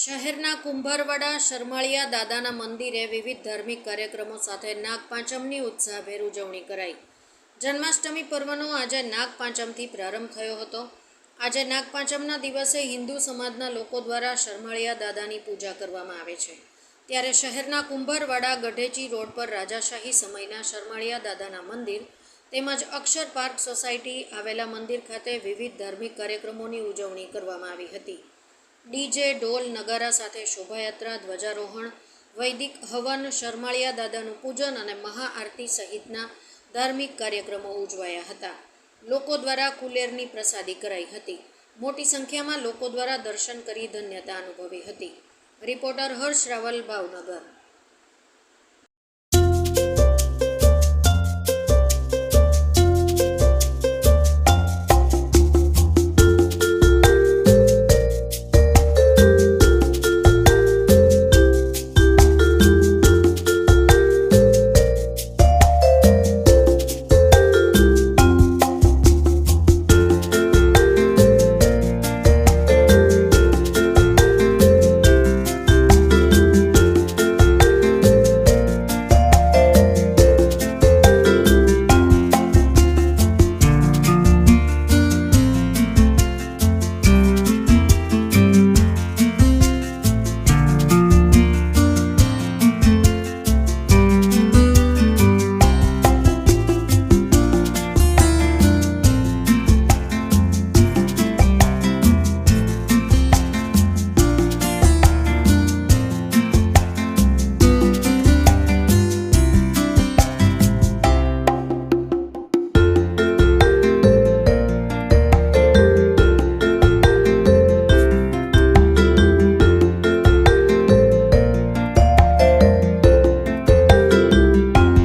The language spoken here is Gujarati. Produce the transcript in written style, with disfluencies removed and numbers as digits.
શહેરના કુંભારવાડા શરમાળિયા દાદાના મંદિરે વિવિધ ધાર્મિક કાર્યક્રમો સાથે નાગપાંચમની ઉત્સાહભેર ઉજવણી કરાઈ. જન્માષ્ટમી પર્વનો આજે નાગપાંચમથી પ્રારંભ થયો હતો. આજે નાગપાંચમના દિવસે હિન્દુ સમાજના લોકો દ્વારા શરમાળિયા દાદાની પૂજા કરવામાં આવે છે. ત્યારે શહેરના કુંભારવાડા ગઢેચી રોડ પર રાજાશાહી સમયના શરમાળિયા દાદાના મંદિર તેમજ અક્ષર પાર્ક સોસાયટી આવેલા મંદિર ખાતે વિવિધ ધાર્મિક કાર્યક્રમોની ઉજવણી કરવામાં આવી હતી. ડીજે, ઢોલ, નગારા સાથે શોભાયાત્રા, ધ્વજારોહણ, વૈદિક હવન, શરમાળિયા દાદાનું પૂજન અને મહાઆરતી સહિતના ધાર્મિક કાર્યક્રમો ઉજવાયા હતા. લોકો દ્વારા કુલેરની પ્રસાદી કરાઈ હતી. મોટી સંખ્યામાં લોકો દ્વારા દર્શન કરી ધન્યતા અનુભવી હતી. રિપોર્ટર હર્ષ રાવલ, ભાવનગર.